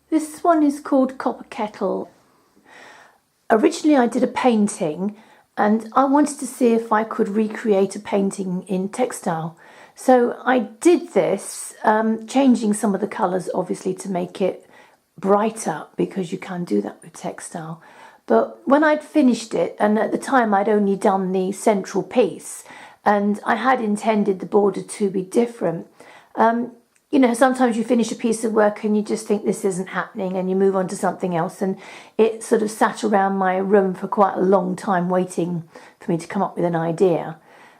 This one is called Copper Kettle. Originally I did a painting and I wanted to see if I could recreate a painting in textile. So I did this, changing some of the colours obviously to make it brighter, because you can do that with textile. But when I'd finished it, and at the time I'd only done the central piece and I had intended the border to be different, you know, sometimes you finish a piece of work and you just think this isn't happening and you move on to something else, and it sort of sat around my room for quite a long time waiting for me to come up with an idea.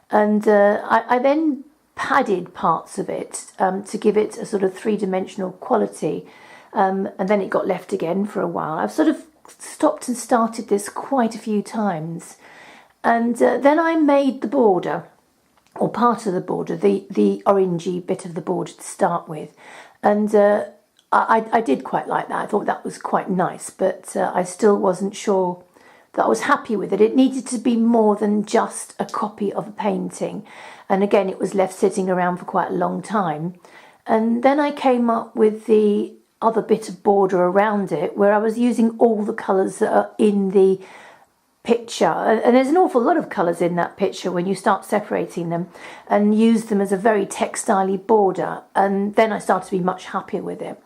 And I then padded parts of it to give it a sort of three-dimensional quality, and then it got left again for a while. I've sort of stopped and started this quite a few times, and then I made the border, or part of the border, the orangey bit of the border to start with. And I did quite like that. I thought that was quite nice, but I still wasn't sure that I was happy with it. It needed to be more than just a copy of a painting. And again, it was left sitting around for quite a long time. And then I came up with the other bit of border around it, where I was using all the colours that are in the picture, and there's an awful lot of colours in that picture when you start separating them, and use them as a very textile-y border, and then I started to be much happier with it.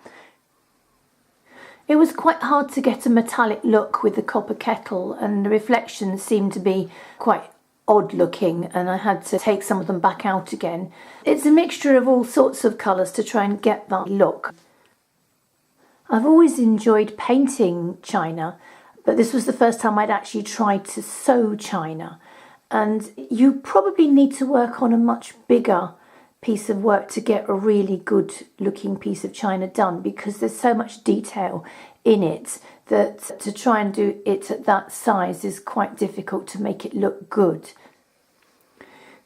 It was quite hard to get a metallic look with the Copper Kettle, and the reflections seemed to be quite odd looking, and I had to take some of them back out again. It's a mixture of all sorts of colours to try and get that look. I've always enjoyed painting china, but this was the first time I'd actually tried to sew china. And you probably need to work on a much bigger piece of work to get a really good looking piece of china done, because there's so much detail in it that to try and do it at that size is quite difficult to make it look good.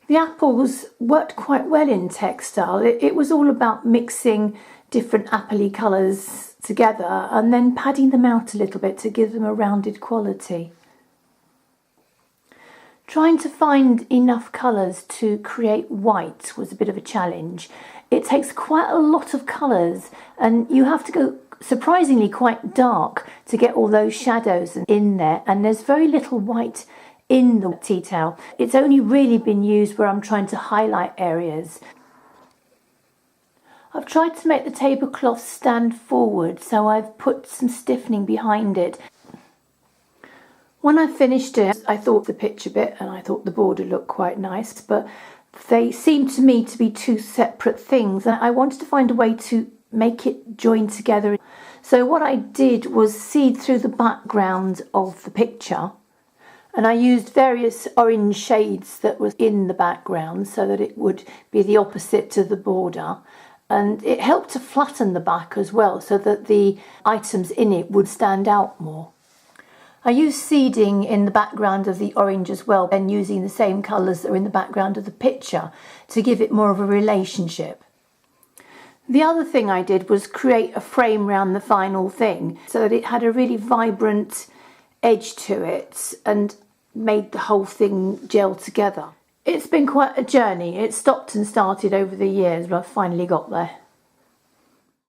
The apples worked quite well in textile. It was all about mixing different appley colours together and then padding them out a little bit to give them a rounded quality. Trying to find enough colours to create white was a bit of a challenge. It takes quite a lot of colours, and you have to go surprisingly quite dark to get all those shadows in there, and there's very little white in the tea towel. It's only really been used where I'm trying to highlight areas. I've tried to make the tablecloth stand forward, so I've put some stiffening behind it. When I finished it, I thought the picture bit and I thought the border looked quite nice, but they seemed to me to be two separate things, and I wanted to find a way to make it join together. So what I did was seed through the background of the picture, and I used various orange shades that was in the background so that it would be the opposite to the border. And it helped to flatten the back as well, so that the items in it would stand out more. I used seeding in the background of the orange as well, and using the same colours that are in the background of the picture to give it more of a relationship. The other thing I did was create a frame around the final thing so that it had a really vibrant edge to it and made the whole thing gel together. It's been quite a journey. It stopped and started over the years, but I finally got there.